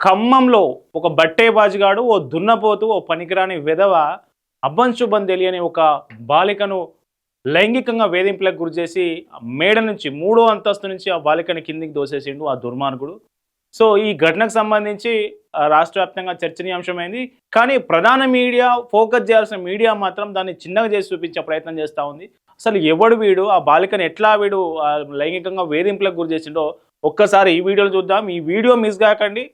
ఖమ్మంలో ఒక బట్టేబాజిగాడు, ఓ దున్నపోతు, ఓ పనికిరాని వెధవ అభంశుభం తెలియని ఒక బాలికను లైంగికంగా వేధింపులకు గురిచేసి మేడ నుంచి మూడో అంతస్తు నుంచి ఆ బాలికని కిందికి దోసేసిండు ఆ దుర్మార్గుడు. సో ఈ ఘటనకు సంబంధించి రాష్ట్ర వ్యాప్తంగా చర్చనీయాంశమైంది. కానీ ప్రధాన మీడియా ఫోకస్ చేయాల్సిన మీడియా మాత్రం దాన్ని చిన్నగా చేసి చూపించే ప్రయత్నం చేస్తూ ఉంది. అసలు ఎవడు వీడు, ఆ బాలికను ఎట్లా వీడు లైంగికంగా వేధింపులకు గురి చేసిండో ఒక్కసారి ఈ వీడియోలో చూద్దాం. ఈ వీడియో మిస్ కాకండి.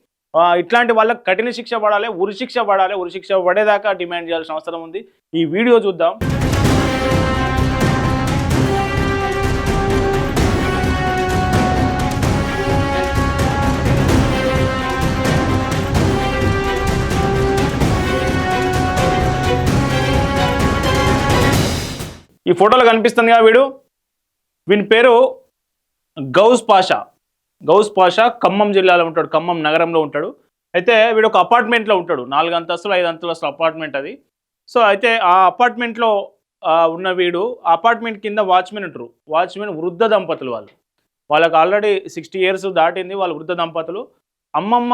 ఇట్లాంటి వాళ్ళకి కఠిన శిక్ష పడాలి, ఉరిశిక్ష పడాలి. ఉరిశిక్ష పడేదాకా డిమాండ్ చేయాల్సిన అవసరం ఉంది. ఈ వీడియో చూద్దాం. ఈ ఫోటోలో కనిపిస్తుంది కదా వీని పేరు గౌస్ పాషా ఖమ్మం జిల్లాలో ఉంటాడు, ఖమ్మం నగరంలో ఉంటాడు. అయితే వీడు ఒక అపార్ట్మెంట్లో ఉంటాడు, 4 అంతస్తులు 5 అంతస్తుల అపార్ట్మెంట్ అది. సో అయితే ఆ అపార్ట్మెంట్లో ఉన్న వీడు అపార్ట్మెంట్ కింద వాచ్మెన్ ఉంటారు. వాచ్మెన్ వృద్ధ దంపతులు, వాళ్ళకి ఆల్రెడీ 60 ఇయర్స్ దాటింది. వాళ్ళు వృద్ధ దంపతులు. అమ్మమ్మ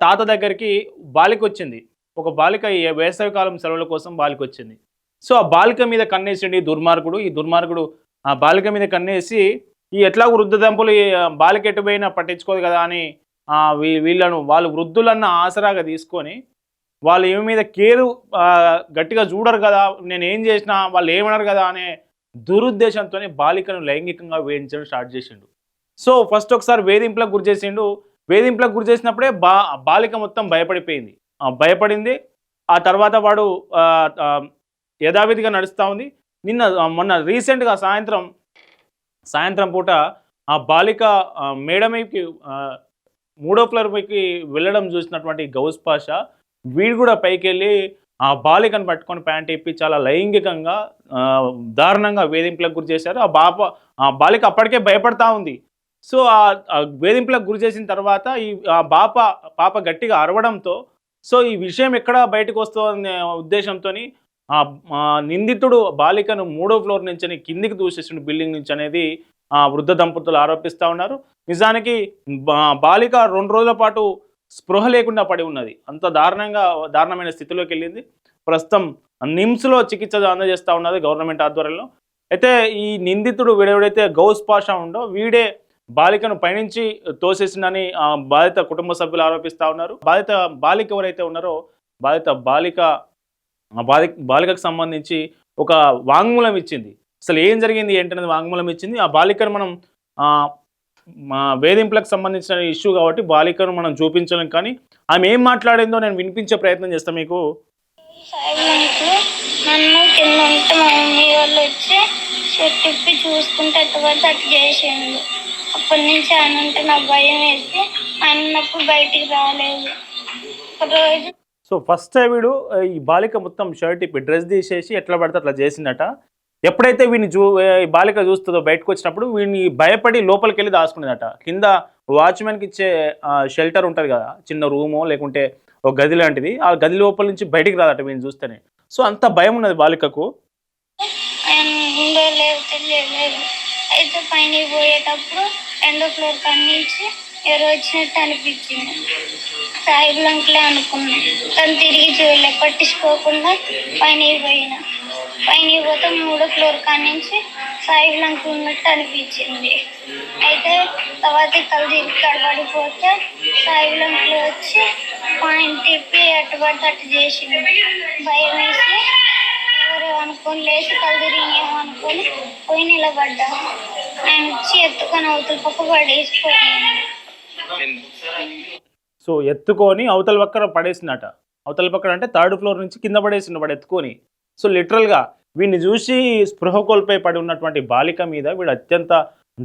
తాత దగ్గరికి బాలిక వచ్చింది. ఒక బాలిక వేసవికాలం సెలవుల కోసం బాలిక వచ్చింది. సో ఆ బాలిక మీద కన్నేసిండి ఈ దుర్మార్గుడు ఆ బాలిక మీద కన్నేసి ఎట్లా వృద్ధ దంపతులు బాలిక ఎటుపోయినా పట్టించుకోదు కదా అని వాళ్ళు వృద్ధులన్న ఆసరాగా తీసుకొని వాళ్ళు ఏమి మీద కేరు గట్టిగా చూడరు కదా, నేను ఏం చేసినా వాళ్ళు ఏమన్నారు కదా అనే దురుద్దేశంతో బాలికను లైంగికంగా వేధించడం స్టార్ట్ చేసిండు. సో ఫస్ట్ ఒకసారి వేధింపులకు గురి చేసిండు. వేధింపులకు గురి చేసినప్పుడే బాలిక మొత్తం భయపడింది. ఆ తర్వాత వాడు యథావిధిగా నడుస్తూ ఉంది. మొన్న రీసెంట్గా సాయంత్రం పూట ఆ బాలిక మేడ మీదకి 3వ ఫ్లోర్ పైకి వెళ్ళడం చూసినటువంటి గౌస్ పాషా వీడు కూడా పైకి వెళ్ళి ఆ బాలికను పట్టుకొని ప్యాంట్ ఇప్పి చాలా లైంగికంగా దారుణంగా వేధింపులకు గురి చేశారు. ఆ బాలిక అప్పటికే భయపడతా ఉంది. సో ఆ వేధింపులకు గురి చేసిన తర్వాత పాప గట్టిగా అరవడంతో సో ఈ విషయం ఎక్కడ బయటకు వస్తుందనే ఉద్దేశంతో నిందితుడు బాలికను 3వ ఫ్లోర్ నుంచి కిందికి దూసేసిన బిల్డింగ్ నుంచి అనేది వృద్ధ దంపతులు ఆరోపిస్తూ ఉన్నారు. నిజానికి బాలిక 2 రోజుల పాటు స్పృహ లేకుండా పడి ఉన్నది. అంత దారుణమైన స్థితిలోకి వెళ్ళింది. ప్రస్తుతం నిమ్స్లో చికిత్స అందజేస్తూ ఉన్నది గవర్నమెంట్ ఆధ్వర్యంలో. అయితే ఈ నిందితుడు వీడెవడైతే గౌస్ పాషా ఉండో వీడే బాలికను పైనుంచి తోసేసిందని బాధిత కుటుంబ సభ్యులు ఆరోపిస్తూ ఉన్నారు. బాలిక ఎవరైతే ఉన్నారో బాలికకు సంబంధించి ఒక వాంగ్మూలం ఇచ్చింది. అసలు ఏం జరిగింది ఏంటనేది వాంగ్మూలం ఇచ్చింది. ఆ బాలికను మనం వేధింపులకు సంబంధించిన ఇష్యూ కాబట్టి బాలికను మనం చూపించలేం, కానీ ఆమె ఏం మాట్లాడిందో నేను వినిపించే ప్రయత్నం చేస్తాను మీకు. నన్ను కింద ఉంటే మా మమ్మీ వాళ్ళు వచ్చి చెట్టు చూసుకుంటే అటు చేసిండు. అప్పటి నుంచి ఆయన ఉంటే నాకు భయం వేసి ఆయన ఉన్నప్పుడు బయటికి రాలేదు. ఒకరోజు సో ఫస్ట్ వీడు ఈ బాలిక మొత్తం షర్ట్ ఇప్పి డ్రెస్ తీసేసి ఎట్లా పడితే అట్లా చేసిందట. ఎప్పుడైతే ఈ బాలిక చూస్తుందో బయటకు వచ్చినప్పుడు వీడిని భయపడి లోపలికి వెళ్ళి దాచుకునేదట. కింద వాచ్మెన్కి ఇచ్చే షెల్టర్ ఉంటుంది కదా, చిన్న రూమో లేకుంటే ఒక గది లాంటిది, ఆ గది లోపల నుంచి బయటికి రాదట వీడిని చూస్తేనే. సో అంత భయం ఉన్నది బాలికకు. అయితే పైన పోయేటప్పుడు 2వ ఫ్లోర్ కన్నించి ఎవరు వచ్చినట్టు అనిపించింది. సాయిబుల్ అంకులే అనుకున్నా, కానీ తిరిగి చూడలే, పట్టించుకోకుండా పైన పోతే 3వ ఫ్లోర్ కానించి సాయిబుల్ అంకుల్ ఉన్నట్టు అనిపించింది. అయితే తర్వాత కళ్ళు తిరిగి కడబడిపోతే సాయిబుల్ అంకుల్ వచ్చి పాయింట్ తిప్పి అటు చేసింది. భయం వేసి ఎవరు అనుకొని లేచి కళ్ళు తిరిగినేమో అనుకొని పోయి నిలబడ్డా. ఆయన వచ్చి ఎత్తుకొని అవతల పక్క పడేసిపోయాను. సో ఎత్తుకొని అవతల పక్కన పడేసిందట. అవతల పక్కన అంటే 3rd ఫ్లోర్ నుంచి కింద పడేసిండు వాడు ఎత్తుకొని. సో లిటరల్గా వీడిని చూసి స్పృహ కోల్పోయి పడి ఉన్నటువంటి బాలిక మీద వీడు అత్యంత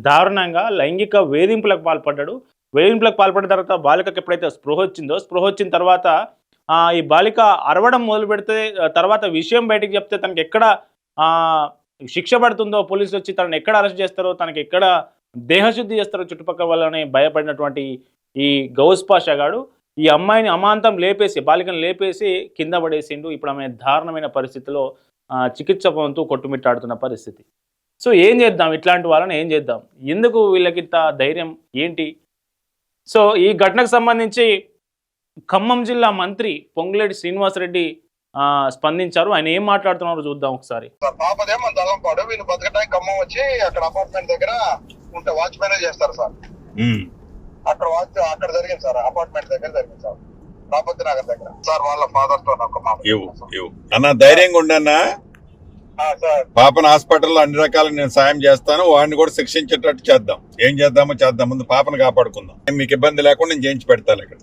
దారుణంగా లైంగిక వేధింపులకు పాల్పడ్డాడు. వేధింపులకు పాల్పడిన తర్వాత బాలికకు ఎప్పుడైతే స్పృహ వచ్చిన తర్వాత ఈ బాలిక అరవడం మొదలు పెడితే తర్వాత విషయం బయటికి చెప్తే తనకి ఎక్కడ శిక్ష పడుతుందో, పోలీసులు వచ్చి తనని ఎక్కడ అరెస్ట్ చేస్తారో, తనకి ఎక్కడ దేహశుద్ధి చేస్తారో చుట్టుపక్కల వాళ్ళని భయపడినటువంటి ఈ గౌస్ పాషా గాడు ఈ అమ్మాయిని అమాంతం బాలికను లేపేసి కింద పడేసిండు. ఇప్పుడు ఆమె దారుణమైన పరిస్థితిలో చికిత్స పొందుతూ కొట్టుమిట్టాడుతున్న పరిస్థితి. సో ఏం చేద్దాం, ఇట్లాంటి వాళ్ళని ఏం చేద్దాం, ఎందుకు వీళ్ళకి ఇంత ధైర్యం ఏంటి? సో ఈ ఘటనకు సంబంధించి ఖమ్మం జిల్లా మంత్రి పొంగులేటి శ్రీనివాసరెడ్డి స్పందించారు. ఆయన ఏం మాట్లాడుతున్నారో చూద్దాం ఒకసారి. పాపదేమో దళంపాడు, వీళ్ళు బతకడానికి ఖమ్మం వచ్చి అక్కడ అపార్ట్మెంట్ దగ్గర ఉంటే వాచ్మెన్ చేస్తారు సార్. అక్కడ జరిగింది సార్, అపార్ట్మెంట్ దగ్గర జరిగింది సార్, రాపతి నగర్ దగ్గర సార్. వాళ్ళ ఫాదర్ తో ఒక మాట అన్న, ధైర్యంగా ఉండన్నా. పాపను హాస్పిటల్లో అన్ని రకాల నేను సాయం చేస్తాను, వాడిని కూడా శిక్షించేటట్టు చేద్దాం. ఏం చేద్దామో చేద్దాం, ముందు పాపను కాపాడుకుందాం. మీకు ఇబ్బంది లేకుండా నేను చేయించి పెడతాను. ఇక్కడ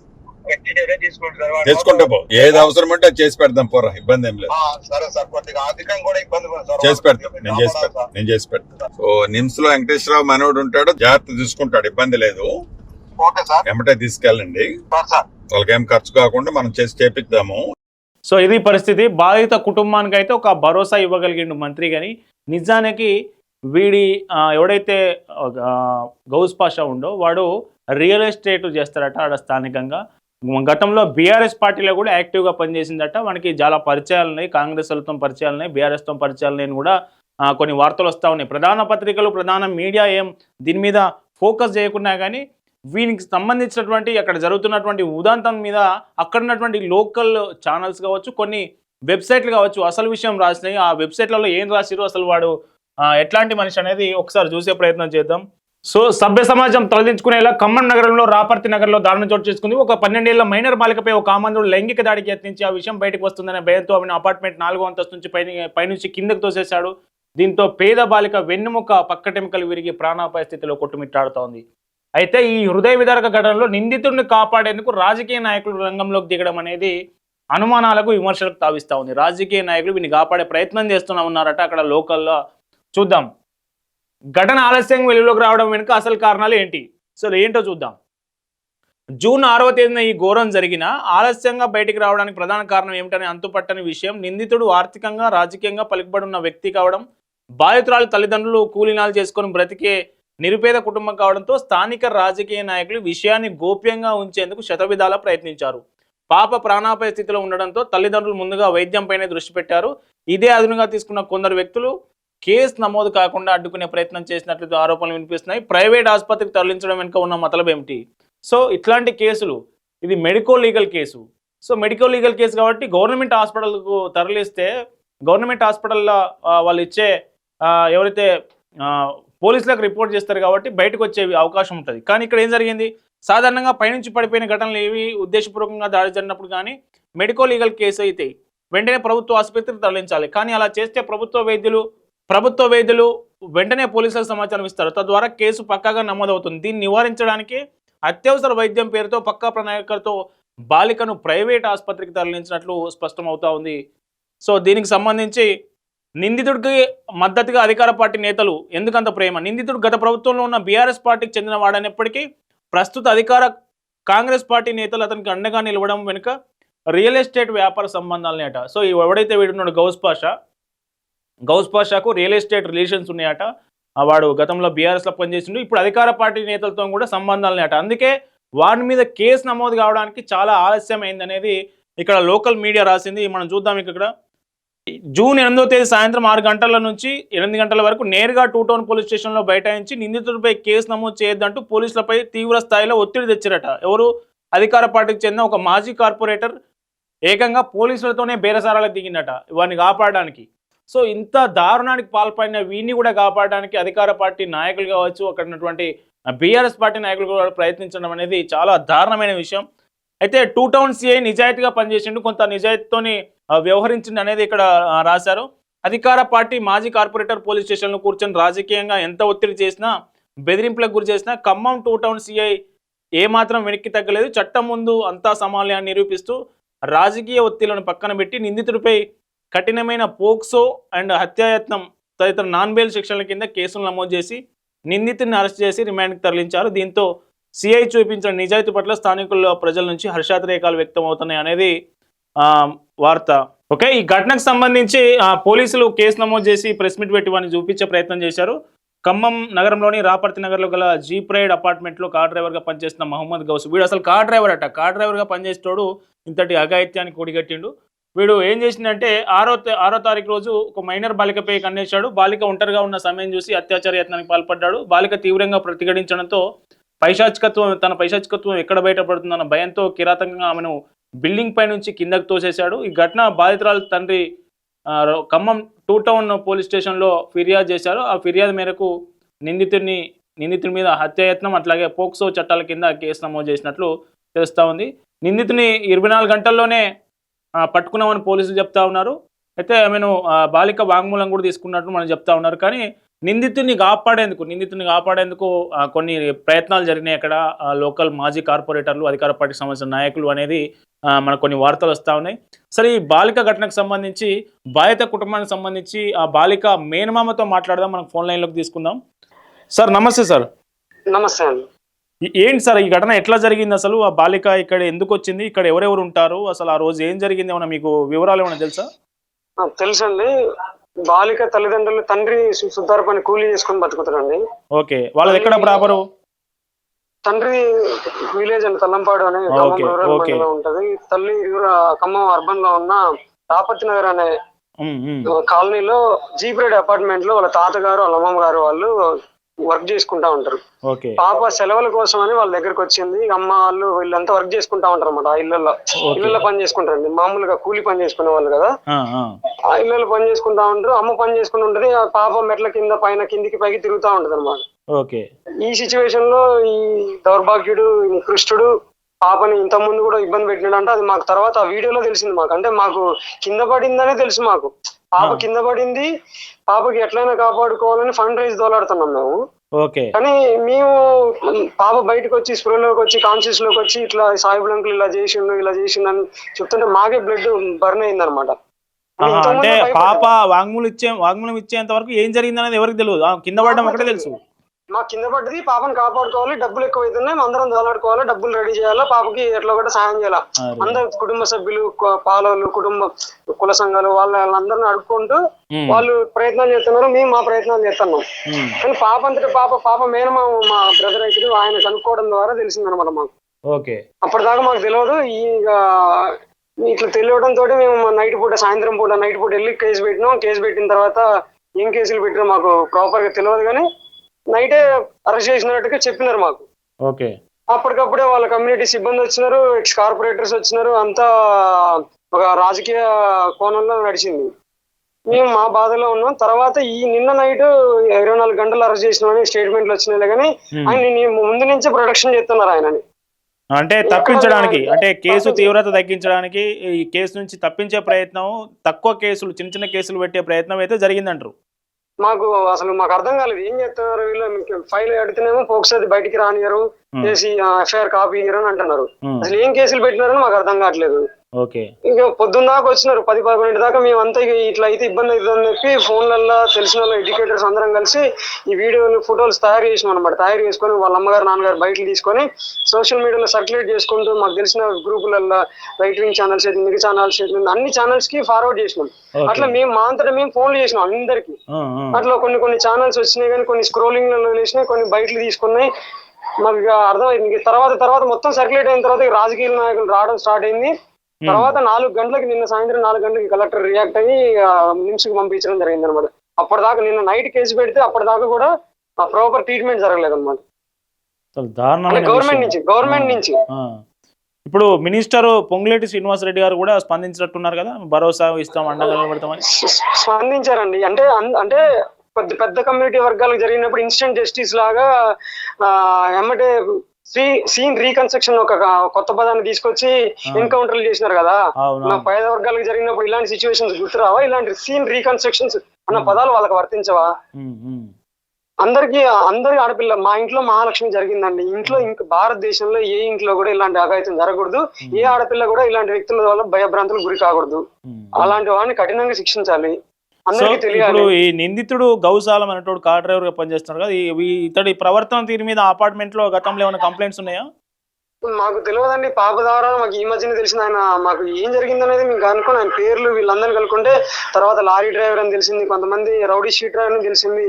చేసుకుంటే పో, ఏది అవసరం అంటే అది చేసి పెడదాం, పోరా, ఇబ్బంది ఏం లేదు. సరే సార్, కొద్దిగా ఆర్థికంగా కూడా ఇబ్బంది చేసి పెడతాను, నేను చేసి పెడతాను. సో నిమ్స్ లో వెంకటేశ్వరరావు మనోడు ఉంటాడు, జాగ్రత్త చూసుకుంటాడు, ఇబ్బంది లేదు. ఎమ్మటే తీసుకెళ్ళండి, వాళ్ళకేం ఖర్చు కాకుండా మనం చేసి చేపిద్దాము. సో ఇది పరిస్థితి. బాధిత కుటుంబానికి అయితే ఒక భరోసా ఇవ్వగలిగిండు మంత్రి. కానీ నిజానికి వీడి ఎవడైతే గౌస్ పాషా ఉండో వాడు రియల్ ఎస్టేట్ చేస్తారట ఆడ స్థానికంగా. గతంలో బీఆర్ఎస్ పార్టీలో కూడా యాక్టివ్గా పనిచేసిందట. మనకి చాలా పరిచయాలు ఉన్నాయి, కాంగ్రెస్ వాళ్ళతో పరిచయాలు ఉన్నాయి, బీఆర్ఎస్తో పరిచయాలు నేను కూడా కొన్ని వార్తలు వస్తూ ఉన్నాయి. ప్రధాన పత్రికలు, ప్రధాన మీడియా ఏం దీని మీద ఫోకస్ చేయకుండా కానీ వీనికి సంబంధించినటువంటి అక్కడ జరుగుతున్నటువంటి ఉదాంతం మీద అక్కడ ఉన్నటువంటి లోకల్ ఛానల్స్ కావచ్చు, కొన్ని వెబ్సైట్లు కావచ్చు, అసలు విషయం రాసినాయి. ఆ వెబ్సైట్లలో ఏం రాసిరు, అసలు వాడు ఎట్లాంటి మనిషి అనేది ఒకసారి చూసే ప్రయత్నం చేద్దాం. సో సభ్య సమాజం తొలగించుకునేలా ఖమ్మం నగరంలో రాపర్తి నగర్లో దారుణం చోటు చేసుకుంది. ఒక 12 ఏళ్ల మైనర్ బాలికపై ఒక ఆమందుడు లైంగిక దాడికి యత్నించి ఆ విషయం బయటకు వస్తుందనే భయంతో ఆమెను అపార్ట్మెంట్ 4వ అంతస్తు నుంచి పైనుంచి కిందకు తోసేశాడు. దీంతో పేద బాలిక వెన్నుముక పక్కటెముకలు విరిగి ప్రాణాపాయ స్థితిలో కొట్టుమిట్టాడుతోంది. అయితే ఈ హృదయ విదారక ఘటనలో నిందితుడిని కాపాడేందుకు రాజకీయ నాయకులు రంగంలోకి దిగడం అనేది అనుమానాలకు, విమర్శలకు తావిస్తూ ఉంది. రాజకీయ నాయకులు వీని కాపాడే ప్రయత్నం చేస్తూనే ఉన్నారట అక్కడ లోకల్లో. చూద్దాం ఘటన ఆలస్యంగా వెలుగులోకి రావడం వెనుక అసలు కారణాలు ఏంటి, అసలు ఏంటో చూద్దాం. జూన్ 6వ తేదీన ఈ ఘోరం జరిగిన ఆలస్యంగా బయటికి రావడానికి ప్రధాన కారణం ఏమిటని అంతుపట్టని విషయం. నిందితుడు ఆర్థికంగా, రాజకీయంగా పలుకుబడి ఉన్న వ్యక్తి కావడం, బాధితురాలు తల్లిదండ్రులు కూలీనాలు చేసుకొని బ్రతికే నిరుపేద కుటుంబం కావడంతో స్థానిక రాజకీయ నాయకులు విషయాన్ని గోప్యంగా ఉంచేందుకు శతవిధాలా ప్రయత్నించారు. పాప ప్రాణాపాయ స్థితిలో ఉండడంతో తల్లిదండ్రులు ముందుగా వైద్యంపైనే దృష్టి పెట్టారు. ఇదే అదునుగా తీసుకున్న కొందరు వ్యక్తులు కేసు నమోదు కాకుండా అడ్డుకునే ప్రయత్నం చేసినట్లు ఆరోపణలు వినిపిస్తున్నాయి. ప్రైవేట్ ఆసుపత్రికి తరలించడం వెనుక ఉన్న మతలబ్ ఏమిటి? సో ఇట్లాంటి కేసులు, ఇది medico legal case. So medico legal case కాబట్టి గవర్నమెంట్ హాస్పిటల్కు తరలిస్తే గవర్నమెంట్ హాస్పిటల్లో వాళ్ళు ఇచ్చే ఎవరైతే పోలీసులకు రిపోర్ట్ చేస్తారు కాబట్టి బయటకు వచ్చే అవకాశం ఉంటుంది. కానీ ఇక్కడ ఏం జరిగింది, సాధారణంగా పైనుంచి పడిపోయిన ఘటనలు ఏవి ఉద్దేశపూర్వకంగా దాడి జరిగినప్పుడు కానీ మెడికో లీగల్ కేసు అయితే వెంటనే ప్రభుత్వ ఆసుపత్రికి తరలించాలి. కానీ అలా చేస్తే ప్రభుత్వ వైద్యులు వెంటనే పోలీసులకు సమాచారం ఇస్తారు. తద్వారా కేసు పక్కాగా నమోదవుతుంది. దీన్ని నివారించడానికి అత్యవసర వైద్యం పేరుతో పక్కా ప్రణాళికలతో బాలికను ప్రైవేట్ ఆసుపత్రికి తరలించినట్లు స్పష్టమవుతా ఉంది. సో దీనికి సంబంధించి నిందితుడికి మద్దతుగా అధికార పార్టీ నేతలు ఎందుకంత ప్రేమ? నిందితుడు గత ప్రభుత్వంలో ఉన్న బీఆర్ఎస్ పార్టీకి చెందిన వాడైనప్పటికీ ప్రస్తుత అధికార కాంగ్రెస్ పార్టీ నేతలు అతనికి అండగా నిలవడం వెనుక రియల్ ఎస్టేట్ వ్యాపార సంబంధాలనేట. సో ఎవడైతే వీడున్నాడు గౌస్ పాషాకు రియల్ ఎస్టేట్ రిలేషన్స్ ఉన్నాయట. వాడు గతంలో బీఆర్ఎస్లో పనిచేసిండు, ఇప్పుడు అధికార పార్టీ నేతలతో కూడా సంబంధాలనేట. అందుకే వాడి మీద కేసు నమోదు కావడానికి చాలా ఆలస్యం అయిందనేది ఇక్కడ లోకల్ మీడియా రాసింది. మనం చూద్దాం. ఇక్కడ జూన్ 8వ తేదీ సాయంత్రం 6 గంటల నుంచి 8 గంటల వరకు నేరుగా 2 టౌన్ పోలీస్ స్టేషన్లో బైఠాయించి నిందితుడిపై కేసు నమోదు చేయొద్దంటూ పోలీసులపై తీవ్ర స్థాయిలో ఒత్తిడి తెచ్చారట. ఎవరు? అధికార పార్టీకి చెందిన ఒక మాజీ కార్పొరేటర్ ఏకంగా పోలీసులతోనే బేరసారాలకు దిగిందట వారిని కాపాడడానికి. సో ఇంత దారుణానికి పాల్పడిన వీడిని కూడా కాపాడడానికి అధికార పార్టీ నాయకులు కావచ్చు, అక్కడ ఉన్నటువంటి బీఆర్ఎస్ పార్టీ నాయకులు కూడా ప్రయత్నించడం అనేది చాలా దారుణమైన విషయం. అయితే 2 టౌన్ సిఐ నిజాయితీగా పనిచేసిండు, కొంత నిజాయితీతోని వ్యవహరించింది అనేది ఇక్కడ రాశారు. అధికార పార్టీ మాజీ కార్పొరేటర్ పోలీస్ స్టేషన్లో కూర్చొని రాజకీయంగా ఎంత ఒత్తిడి చేసినా, బెదిరింపులకు గురి చేసినా ఖమ్మం 2 టౌన్ సిఐ ఏమాత్రం వెనక్కి తగ్గలేదు. చట్టం ముందు అంతా సమాన్యాన్ని నిరూపిస్తూ రాజకీయ ఒత్తిళ్లను పక్కన పెట్టి నిందితుడిపై కఠినమైన పోక్సో అండ్ హత్యాయత్నం తదితర నాన్ బెయిల్ సెక్షన్ల కింద కేసులు నమోదు చేసి నిందితుడిని అరెస్ట్ చేసి రిమాండ్కి తరలించారు. దీంతో సిఐ చూపించిన నిజాయితీ పట్ల స్థానికుల్లో ప్రజల నుంచి హర్షాతిరేకాలు వ్యక్తం అవుతున్నాయి అనేది వార్త. ఓకే, ఈ ఘటనకు సంబంధించి పోలీసులు కేసు నమోదు చేసి ప్రెస్ మీట్ పెట్టి వారిని చూపించే ప్రయత్నం చేశారు. ఖమ్మం నగరంలోని రాపర్తి నగర్లో గల జీ ప్రైడ్ అపార్ట్మెంట్లో కార్ డ్రైవర్గా పనిచేస్తున్న మహమ్మద్ గౌస్. వీడు అసలు కార్ డ్రైవర్ అట. కార్ డ్రైవర్గా పనిచేసేటోడు ఇంతటి అఘాయిత్యానికి కొడిగట్టిండు. వీడు ఏం చేసిందంటే 6వ తారీఖు రోజు ఒక మైనర్ బాలికపై కన్నేశాడు. బాలిక ఒంటరిగా ఉన్న సమయం చూసి అత్యాచార యత్నానికి పాల్పడ్డాడు. బాలిక తీవ్రంగా ప్రతిఘటించడంతో తన పైశాచికత్వం ఎక్కడ బయటపడుతుందన్న భయంతో కిరాతకంగా ఆమెను బిల్డింగ్ పై నుంచి కిందకు తోసేశాడు. ఈ ఘటన బాధితురాలు తండ్రి ఖమ్మం 2 టౌన్ పోలీస్ స్టేషన్లో ఫిర్యాదు చేశారు. ఆ ఫిర్యాదు మేరకు నిందితుడి మీద హత్యాయత్నం అట్లాగే పోక్సో చట్టాల కింద కేసు నమోదు చేసినట్లు తెలుస్తూ ఉంది. నిందితుని 24 గంటల్లోనే పట్టుకున్నామని పోలీసులు చెప్తా ఉన్నారు. అయితే ఆమెను బాలిక వాంగ్మూలం కూడా తీసుకున్నట్లు మనం చెప్తా ఉన్నారు. కానీ నిందితుడిని కాపాడేందుకు కొన్ని ప్రయత్నాలు జరిగినాయి. అక్కడ లోకల్ మాజీ కార్పొరేటర్లు, అధికార పార్టీకి సంబంధించిన నాయకులు అనేది మనకు కొన్ని వార్తలు వస్తూ ఉన్నాయి. సరే, ఈ బాలిక ఘటనకు సంబంధించి బాధిత కుటుంబానికి సంబంధించి ఆ బాలిక మేనమామతో మాట్లాడదాం. మనం ఫోన్ లైన్లోకి తీసుకుందాం. సార్ నమస్తే. సార్ నమస్తే అండి. ఏంటి సార్ ఈ ఘటన ఎట్లా జరిగింది? అసలు ఆ బాలిక ఇక్కడ ఎందుకు వచ్చింది? ఇక్కడ ఎవరెవరు ఉంటారు? అసలు ఆ రోజు ఏం జరిగింది? ఏమన్నా మీకు వివరాలు ఏమైనా తెలుసా? తెలుసండి. బాలిక తల్లిదండ్రులు, తండ్రి సుతారు పని కూలీ చేసుకుని బతుకుతారండి. ఓకే, వాళ్ళది ఎక్కడ ప్రాపరు? తండ్రి విలేజ్ అండి, తల్లంపాడు అనే ఉంటది. తల్లి ఖమ్మం అర్బన్ లో ఉన్న రాపతి నగర్ అనే కాలనీలో జీబ్రేడ్ అపార్ట్మెంట్ లో వాళ్ళ తాతగారు, వాళ్ళ అమ్మమ్మ గారు వాళ్ళు వర్క్ చేసుకుంటా ఉంటారు. పాప సెలవుల కోసం అని వాళ్ళ దగ్గరకు వచ్చింది. అమ్మ వాళ్ళు వీళ్ళంతా వర్క్ చేసుకుంటా ఉంటారు అన్నమాట. ఆ ఇళ్లలో పని చేసుకుంటారండి. మామూలుగా కూలి పని చేసుకునే వాళ్ళు కదా, ఆ ఇళ్లలో పని చేసుకుంటా ఉంటారు. అమ్మ పని చేసుకుని ఉంటది. ఆ పాప మెట్ల కింద పైన కిందికి పైకి తిరుగుతా ఉంటది అనమాట. ఈ సిచ్యువేషన్ లో ఈ దౌర్భాగ్యుడు నికృష్టుడు పాపని ఇంత ముందు కూడా ఇబ్బంది పెట్టినాడంటే అది మాకు తర్వాత ఆ వీడియోలో తెలిసింది. మాకు అంటే మాకు కింద పడిందనే తెలుసు. మాకు పాప కింద పడింది, పాపకి ఎట్లయినా కాపాడుకోవాలని ఫండ్ రైజ్ దోలాడుతున్నాం మేము. కానీ మేము పాప బయటకు వచ్చి స్పృహలోకి వచ్చి కాన్షియస్ లోకి వచ్చి ఇట్లా సాయిబుల్ అంకుల్ ఇలా చేసిండు అని చెప్తుంటే మాకే బ్లడ్ బర్న్ అయింది అనమాట. అంటే పాప వాంగ్మూలం ఇచ్చేంత వరకు ఏం జరిగింది అనేది ఎవరికి తెలియదు, కింద పడడం ఒకటే తెలుసు. మాకు కింద పడ్డది, పాపను కాపాడుకోవాలి, డబ్బులు ఎక్కువ అవుతున్నాయి, అందరం దోలాడుకోవాలి, డబ్బులు రెడీ చేయాలా, పాపకి ఎట్లా కూడా సాయం చేయాలా. అందరు కుటుంబ సభ్యులు, పాలోళ్ళు, కుల సంఘాలు వాళ్ళందరిని అడుక్కుంటూ వాళ్ళు ప్రయత్నాలు చేస్తున్నారు. మేము మా ప్రయత్నాలు చేస్తున్నాం. కానీ పాప అంతటి పాప మేనమా మా బ్రదర్ అయితే ఆయన కనుక్కోవడం ద్వారా తెలిసిందనమాట మాకు. అప్పటిదాకా మాకు తెలియదు. ఇట్లా తెలియడంతో మేము సాయంత్రం పూట నైట్ పూట వెళ్ళి కేసు పెట్టినాం. కేసు పెట్టిన తర్వాత ఏం కేసులు పెట్టినా మాకు ప్రాపర్ గా తెలియదు. కానీ నైటే అరెస్ట్ చేసినట్టుగా చెప్పినారు మాకు. అప్పటికప్పుడే వాళ్ళ కమ్యూనిటీ సిబ్బంది వచ్చినారు, ఎక్స్ కార్పొరేటర్స్ వచ్చినారు. అంతా ఒక రాజకీయ కోణంలో నడిచింది. మేము మా బాధలో ఉన్నాం. తర్వాత ఈ నిన్న నైట్ 24 గంటలు అరెస్ట్ చేసినామని స్టేట్మెంట్లు వచ్చినాయి. కానీ ఆయన ముందు నుంచే ప్రొడక్షన్ చేస్తున్నారు ఆయనని. అంటే తప్పించడానికి, అంటే కేసు తీవ్రత తగ్గించడానికి, ఈ కేసు నుంచి తప్పించే ప్రయత్నం, తక్కువ కేసులు, చిన్న కేసులు పెట్టే ప్రయత్నం అయితే జరిగిందంటారు. మాకు అర్థం కాలేదు ఏం చేస్తున్నారు వీళ్ళు. ఫైల్ అడిగితేనేమో పోక్స్ అది బయటికి రానియరు, చేసి ఎఫ్ఐఆర్ కాపీ ఇయ్యరు అని అంటున్నారు. అసలు ఏం కేసులు పెట్టినారని మాకు అర్థం కావట్లేదు. ఇక పొద్దున్న దాకా వచ్చినారు, 10-11 దాకా. మేమంతా ఇట్లా అయితే ఇబ్బంది అవుతుందని చెప్పి ఫోన్లలో తెలిసిన వాళ్ళ ఎడ్యుకేటర్స్ అందరం కలిసి ఈ వీడియోలు, ఫోటోలు తయారు చేసినాం అనమాట. తయారు చేసుకొని వాళ్ళ అమ్మగారు, నాన్నగారు బయటలు తీసుకొని సోషల్ మీడియాలో సర్క్యులేట్ చేసుకుంటూ మాకు తెలిసిన గ్రూపులలో రైట్ వింగ్ ఛానల్స్, మిగతా ఛానల్స్, అన్ని ఛానల్స్ కి ఫార్వర్డ్ చేసినాం. అట్లా మేము మా అంతటా మేము ఫోన్లు చేసినాం అందరికి. అట్లా కొన్ని ఛానల్స్ వచ్చినాయి, కానీ కొన్ని స్క్రోలింగ్ లలో వేసినాయి, కొన్ని బయటలు తీసుకున్నాయి. మాకు ఇక అర్థమైంది. తర్వాత మొత్తం సర్క్యులేట్ అయిన తర్వాత రాజకీయ నాయకులు రావడం స్టార్ట్ అయింది. తర్వాత 4 గంటలకి, నిన్న సాయంత్రం 4 గంటలకి కలెక్టర్ రియాక్ట్ అయ్యి నిమ్స్ కి పంపించడం జరిగింది అనమాట. అప్పటిదాకా నిన్న నైట్ కేసు పెడితే అప్పటిదాకా కూడా ప్రాపర్ ట్రీట్మెంట్ జరగలేదు అనమాట గవర్నమెంట్ నుంచి. ఇప్పుడు మినిస్టర్ పొంగులేటి శ్రీనివాసరెడ్డి గారు కూడా స్పందించినట్టున్నారు కదా, భరోసా ఇస్తాం, అండగా నిలబడతామని. స్పందించారండి. అంటే పెద్ద కమ్యూనిటీ వర్గాలకు జరిగినప్పుడు ఇన్స్టెంట్ జస్టిస్ లాగా ఎమ్మటే సీన్ రీకన్స్ట్రక్షన్ ఒక కొత్త పదాన్ని తీసుకొచ్చి ఎన్కౌంటర్లు చేసినారు కదా. పేద వర్గాలకు జరిగినప్పుడు ఇలాంటి సిచ్యువేషన్స్ గుర్తురావా? ఇలాంటి సీన్ రీకన్స్ట్రక్షన్స్ అన్న పదాలు వాళ్ళకి వర్తించవా? అందరి ఆడపిల్ల, మా ఇంట్లో మహాలక్ష్మి జరిగిందండి. ఇంట్లో ఇంకా భారతదేశంలో ఏ ఇంట్లో కూడా ఇలాంటి అఘాయితం జరగకూడదు. ఏ ఆడపిల్ల కూడా ఇలాంటి వ్యక్తుల వల్ల భయభ్రాంతులకు గురి కాకూడదు. అలాంటి వాడిని కఠినంగా శిక్షించాలి. ఇప్పుడు ఈ నిందితుడు గౌశాలం అనేటోడు కార్ డ్రైవర్ గా పనిచేస్తున్నారు కదా, ఇతడి ప్రవర్తన తీరు మీద అపార్ట్మెంట్ లో గతంలో ఏమైనా కంప్లైంట్స్ ఉన్నాయా? మాకు తెలియదండి. పాప ద్వారా మాకు ఈ మధ్యన తెలిసింది. ఆయన మాకు ఏం జరిగిందనేది మేము కనుక్కొని ఆయన పేర్లు వీళ్ళందరినీ కనుక్కుంటే తర్వాత లారీ డ్రైవర్ అని తెలిసింది, కొంతమంది రౌడీ షీట్ డ్రైవర్ అని తెలిసింది.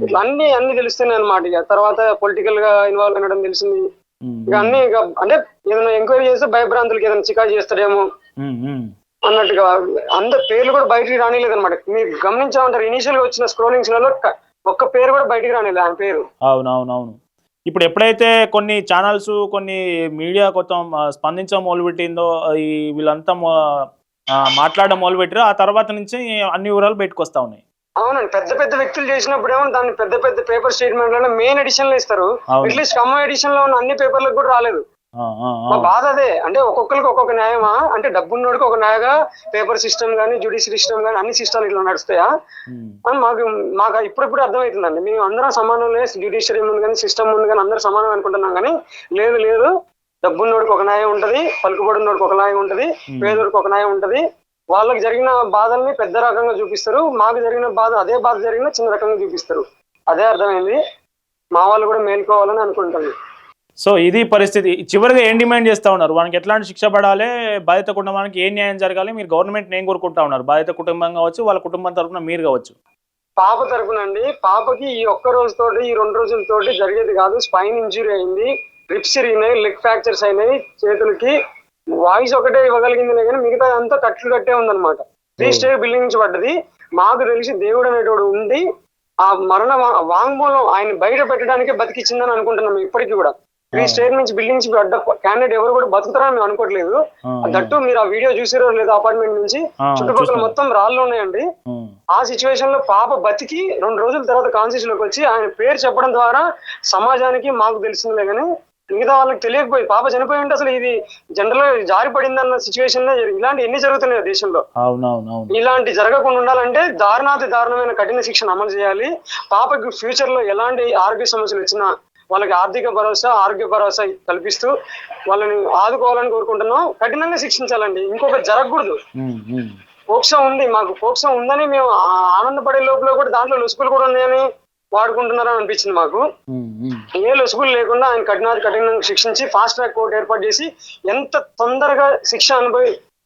ఇట్లా అన్ని తెలుస్తున్నాయి అనమాట. ఇక తర్వాత పొలిటికల్ గా ఇన్వాల్వ్ అయినడం తెలిసింది. ఇక అన్ని అంటే ఏదైనా ఎంక్వైరీ చేస్తే భయభ్రాంతులకి ఏదైనా చికాకు చేస్తాడేమో అన్నట్టుగా అందరి పేర్లు కూడా బయటికి రానిలేదు అనమాట. మీరు గమనించామంటారు, ఇనిషియల్ గా వచ్చిన స్క్రోలింగ్స్ లలో ఒక్క పేరు కూడా బయటికి రానిలేదు ఆయన పేరు. అవునవునవును. ఇప్పుడు ఎప్పుడైతే కొన్ని ఛానల్స్ కొన్ని మీడియా కొంచెం స్పందించడం మొదలుపెట్టిందో ఈ వీళ్ళంతా మాట్లాడడం మొదలుపెట్టారో ఆ తర్వాత నుంచి అన్ని వివరాలు బయటకు వస్తా ఉన్నాయి. అవునండి, పెద్ద పెద్ద వ్యక్తులు చేసినప్పుడు ఏమో దాన్ని పెద్ద పెద్ద పేపర్ స్టేట్మెంట్ మెయిన్ ఎడిషన్ లో ఇస్తారు. అట్లీస్ట్ ఖమ్మం ఎడిషన్ లో ఉన్న అన్ని పేపర్లకు కూడా రాలేదు. మా బాధ అదే. అంటే ఒక్కొక్కరికి ఒక్కొక్క న్యాయమా? అంటే డబ్బున్నోడికి ఒక న్యాయగా పేపర్ సిస్టమ్ గానీ జ్యుడిషియరీ సిస్టమ్ గానీ అన్ని సిస్టమ్ ఇట్లా నడుస్తాయా అని మాకు ఇప్పుడిప్పుడు అర్థమవుతుందండి. మేము అందరం సమానంలో జ్యుడిషియరీ ముందు కానీ సిస్టమ్ ముందు కానీ అందరూ సమానం అనుకుంటున్నాం కానీ లేదు, డబ్బున్నోడికి ఒక న్యాయం ఉంటది, పలుకుబడినోడికి ఒక న్యాయం ఉంటది, పేదోడికి ఒక న్యాయం ఉంటది. వాళ్ళకి జరిగిన బాధల్ని పెద్ద రకంగా చూపిస్తారు, మాకు జరిగిన బాధ అదే బాధ జరిగిన చిన్న రకంగా చూపిస్తారు. అదే అర్థమైంది. మా వాళ్ళు కూడా మేల్కోవాలని అనుకుంటాను. సో ఇది పరిస్థితి. చివరిగా ఏం డిమాండ్ చేస్తూ ఉన్నారు? వానికి ఎట్లాంటి శిక్ష పడాలి, బాధిత కుటుంబానికి ఏం న్యాయం జరగాలి, మీరు గవర్నమెంట్ ఏం కోరుకుంటా ఉన్నారు? బాధిత కుటుంబం కావచ్చు, వాళ్ళ కుటుంబం తరఫున మీరు కావచ్చు. పాప తరఫునండి, పాపకి ఈ ఒక్క రోజుతోటి ఈ 2 రోజులతోటి జరిగేది కాదు. స్పైన్ ఇంజురీ అయింది, రిప్స్ ఇరిగినాయి, లెగ్ ఫ్రాక్చర్స్ అయినాయి, చేతులకి వాయిస్ ఒకటే ఇవ్వగలిగింది కానీ మిగతా అంతా కట్లు కట్టే ఉందన్నమాట. 3 స్టేర్ బిల్డింగ్ నుంచి పడ్డది. మాకు తెలిసి దేవుడు అనేటోడు ఉండి ఆ మరణ వాంగ్మూలం ఆయన బయట పెట్టడానికే బతికిచ్చిందని అనుకుంటున్నాం ఇప్పటికీ కూడా. 3 స్టేర్ నుంచి బిల్డింగ్ నుంచి పడ్డ క్యాండిడేట్ ఎవరు కూడా బతుకుతారని మేము అనుకోవట్లేదు. దట్టు మీరు ఆ వీడియో చూసారో లేదు, అపార్ట్మెంట్ నుంచి చుట్టుపక్కల మొత్తం రాళ్ళు ఉన్నాయండి. ఆ సిచ్యువేషన్ లో పాప బతికి 2 రోజుల తర్వాత కాన్షియస్ లోకి వచ్చి ఆయన పేరు చెప్పడం ద్వారా సమాజానికి మాకు తెలిసిందిలే కానీ మిగతా వాళ్ళకి తెలియకపోయి పాప చనిపోయి ఉంటే అసలు ఇది జనరల్ గా జారి పడిందన్న సిచ్యువేషన్ లో ఇలాంటి ఎన్ని జరుగుతున్నాయి దేశంలో. ఇలాంటి జరగకుండా ఉండాలంటే దారుణమైన కఠిన శిక్షణ అమలు చేయాలి. పాపకి ఫ్యూచర్ లో ఎలాంటి ఆరోగ్య సమస్యలు వచ్చినా వాళ్ళకి ఆరోగ్య భరోసా కల్పిస్తూ వాళ్ళని ఆదుకోవాలని కోరుకుంటున్నాం. కఠినంగా శిక్షించాలండి, ఇంకొక జరగకూడదు. పోక్సో ఉంది, మాకు పోక్సో ఉందని మేము ఆనందపడే లోపల కూడా దాంట్లో లొసుకులు కూడా ఉన్నాయని వాడుకుంటున్నారని అనిపించింది మాకు. ఏ లొసుగులు లేకుండా ఆయన కఠినంగా శిక్షించి ఫాస్ట్ ట్రాక్ కోర్టు ఏర్పాటు చేసి ఎంత తొందరగా శిక్ష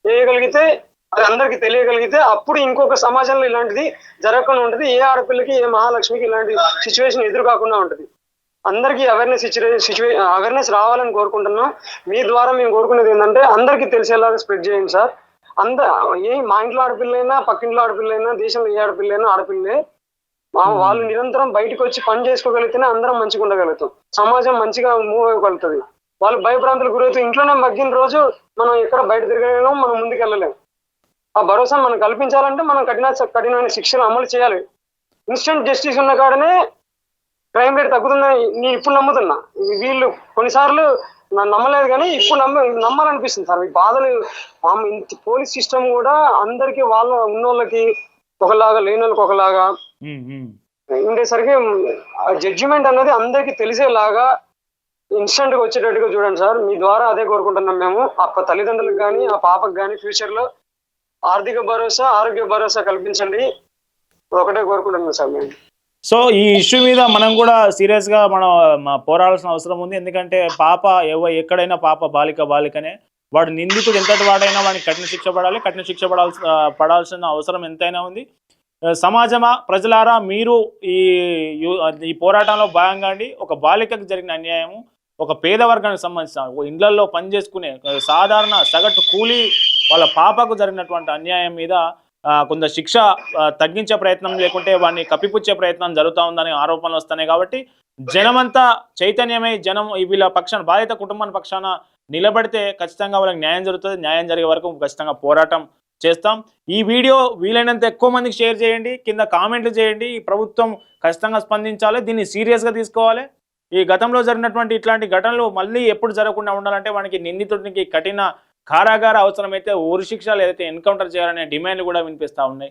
వేయగలిగితే అది అందరికి తెలియగలిగితే అప్పుడు ఇంకొక సమాజంలో ఇలాంటిది జరగకుండా ఉంటుంది. ఏ ఆడపిల్లకి ఏ మహాలక్ష్మికి ఇలాంటి సిచ్యువేషన్ ఎదురు కాకుండా ఉంటుంది. అందరికీ అవేర్నెస్ రావాలని కోరుకుంటున్నాం. మీ ద్వారా మేము కోరుకునేది ఏంటంటే అందరికీ తెలిసేలాగా స్ప్రెడ్ చేయండి సార్. మా ఇంట్లో ఆడపిల్లైనా పక్కింట్లో ఆడపిల్లైనా దేశంలో ఏ ఆడపిల్లే వాళ్ళు నిరంతరం బయటకు వచ్చి పని చేసుకోగలిగితేనే అందరం మంచిగా ఉండగలుగుతాం, సమాజం మంచిగా మూవ్ అవ్వగలుగుతుంది. వాళ్ళు భయభ్రాంతులకు గురవుతూ ఇంట్లోనే మగ్గిన రోజు మనం ఎక్కడ బయట తిరగలేము, మనం ముందుకు వెళ్ళలేము. ఆ భరోసాను మనం కల్పించాలంటే మనం కఠినమైన శిక్షలు అమలు చేయాలి. ఇన్స్టెంట్ జస్టిస్ ఉన్న కాడనే క్రైమ్ రేట్ తగ్గుతుందని నేను ఇప్పుడు నమ్ముతున్నా. వీళ్ళు కొన్నిసార్లు నమ్మలేదు కానీ ఇప్పుడు నమ్మాలనిపిస్తుంది సార్. ఈ బాధలు పోలీస్ సిస్టమ్ కూడా అందరికి వాళ్ళ ఉన్నోళ్ళకి ఒకలాగా లేని వాళ్ళకి ఒకలాగా ఉండేసరికి జడ్జిమెంట్ అనేది అందరికి తెలిసేలాగా ఇన్స్టెంట్ గా వచ్చేటట్టుగా చూడండి సార్. మీ ద్వారా అదే కోరుకుంటున్నాం మేము. ఆ తల్లిదండ్రులకు కానీ ఆ పాపకు కానీ ఫ్యూచర్ లో ఆరోగ్య భరోసా కల్పించండి, ఒకటే కోరుకుంటున్నాం సార్ మేము. సో ఈ ఇష్యూ మీద మనం కూడా సీరియస్గా మనం పోరాడాల్సిన అవసరం ఉంది. ఎందుకంటే పాప ఎక్కడైనా పాప బాలికనే, వాడు నిందితుడు ఎంతటి వాడైనా వాడికి కఠిన శిక్ష పడాలి. కఠిన శిక్ష పడాల్సిన అవసరం ఎంతైనా ఉంది. సమాజమా, ప్రజలారా, మీరు ఈ పోరాటంలో భాగంగా ఒక బాలికకు జరిగిన అన్యాయము, ఒక పేద వర్గానికి సంబంధించిన ఇండ్లల్లో పనిచేసుకునే సాధారణ సగటు కూలీ వాళ్ళ పాపకు జరిగినటువంటి అన్యాయం మీద కొంత శిక్ష తగ్గించే ప్రయత్నం లేకుంటే వాడిని కప్పిపుచ్చే ప్రయత్నం జరుగుతూ ఉందని ఆరోపణలు వస్తున్నాయి. కాబట్టి జనమంతా చైతన్యమై వీళ్ళ పక్షాన బాధిత కుటుంబాన్ని పక్షాన నిలబడితే ఖచ్చితంగా వాళ్ళకి న్యాయం జరుగుతుంది. న్యాయం జరిగే వరకు ఖచ్చితంగా పోరాటం చేస్తాం. ఈ వీడియో వీలైనంత ఎక్కువ మందికి షేర్ చేయండి, కింద కామెంట్లు చేయండి. ఈ ప్రభుత్వం ఖచ్చితంగా స్పందించాలి, దీన్ని సీరియస్గా తీసుకోవాలి. ఈ గతంలో జరిగినటువంటి ఇట్లాంటి ఘటనలు మళ్ళీ ఎప్పుడు జరగకుండా ఉండాలంటే వానికి నిందితుడికి కఠిన కారాగార అవసరమైతే ఉరి శిక్ష లేదైతే ఎన్కౌంటర్ చేయాలనే డిమాండ్లు కూడా వినిపిస్తూ ఉన్నాయి.